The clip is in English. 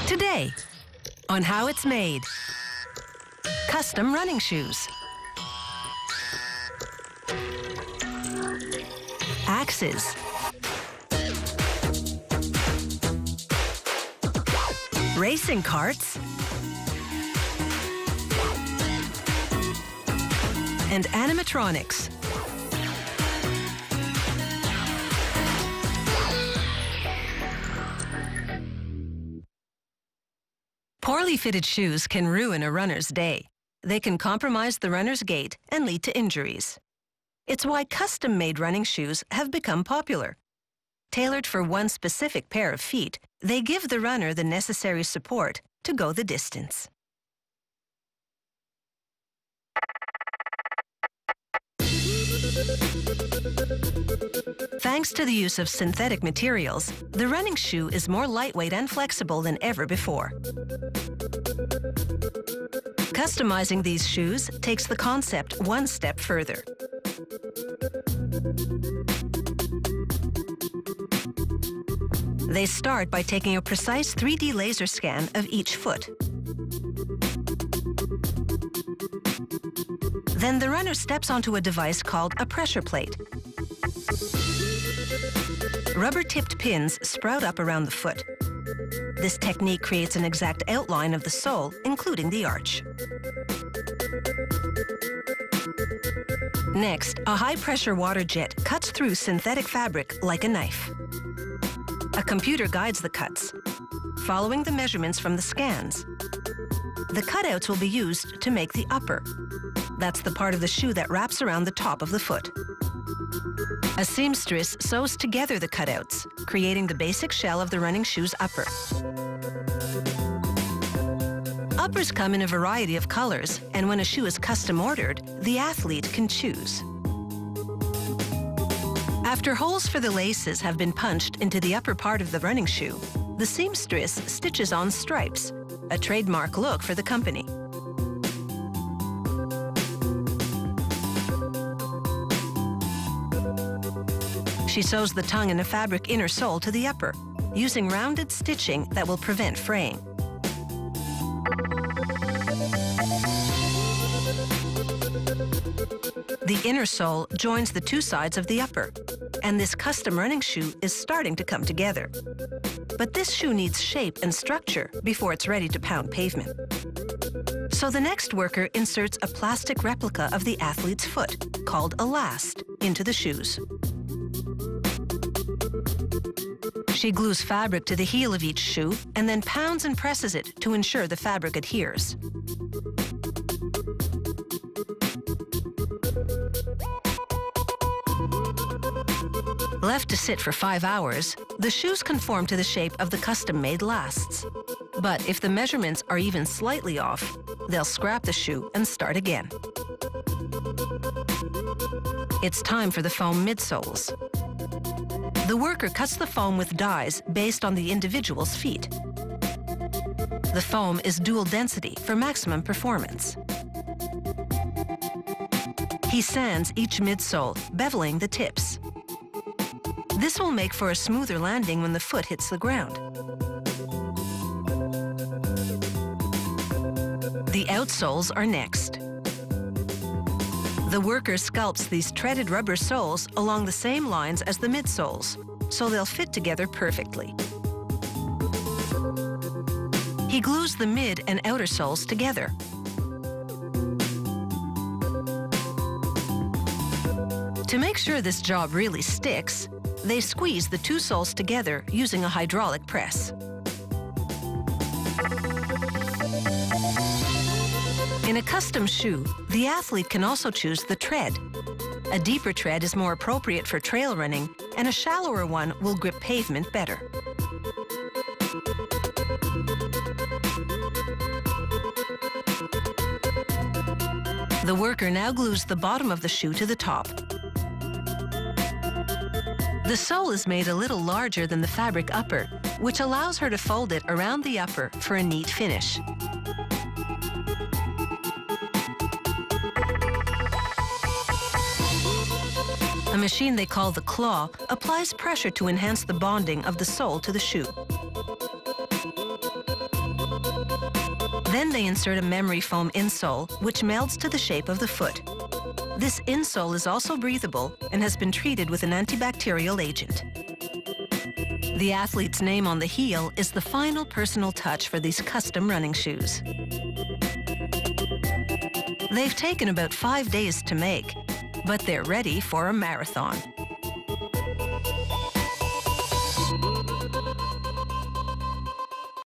Today, on how it's made. Custom running shoes. Axes. Racing carts. And animatronics. Poorly fitted shoes can ruin a runner's day. They can compromise the runner's gait and lead to injuries. It's why custom-made running shoes have become popular. Tailored for one specific pair of feet, they give the runner the necessary support to go the distance. Thanks to the use of synthetic materials, the running shoe is more lightweight and flexible than ever before. Customizing these shoes takes the concept one step further. They start by taking a precise 3D laser scan of each foot. Then the runner steps onto a device called a pressure plate. Rubber-tipped pins sprout up around the foot. This technique creates an exact outline of the sole, including the arch. Next, a high-pressure water jet cuts through synthetic fabric like a knife. A computer guides the cuts, following the measurements from the scans. The cutouts will be used to make the upper. That's the part of the shoe that wraps around the top of the foot. A seamstress sews together the cutouts, creating the basic shell of the running shoe's upper. Uppers come in a variety of colors, and when a shoe is custom ordered, the athlete can choose. After holes for the laces have been punched into the upper part of the running shoe, the seamstress stitches on stripes, a trademark look for the company. She sews the tongue and a fabric inner sole to the upper, using rounded stitching that will prevent fraying. The inner sole joins the two sides of the upper, and this custom running shoe is starting to come together. But this shoe needs shape and structure before it's ready to pound pavement. So the next worker inserts a plastic replica of the athlete's foot, called a last, into the shoes. She glues fabric to the heel of each shoe and then pounds and presses it to ensure the fabric adheres. Left to sit for 5 hours, the shoes conform to the shape of the custom-made lasts. But if the measurements are even slightly off, they'll scrap the shoe and start again. It's time for the foam midsoles. The worker cuts the foam with dies based on the individual's feet. The foam is dual density for maximum performance. He sands each midsole, beveling the tips. This will make for a smoother landing when the foot hits the ground. The outsoles are next. The worker sculpts these treaded rubber soles along the same lines as the midsoles, so they'll fit together perfectly. He glues the mid and outer soles together. To make sure this job really sticks, they squeeze the two soles together using a hydraulic press. In a custom shoe, the athlete can also choose the tread. A deeper tread is more appropriate for trail running, and a shallower one will grip pavement better. The worker now glues the bottom of the shoe to the top. The sole is made a little larger than the fabric upper, which allows her to fold it around the upper for a neat finish. A machine they call the claw applies pressure to enhance the bonding of the sole to the shoe. Then they insert a memory foam insole, which melds to the shape of the foot. This insole is also breathable and has been treated with an antibacterial agent. The athlete's name on the heel is the final personal touch for these custom running shoes. They've taken about 5 days to make, but they're ready for a marathon.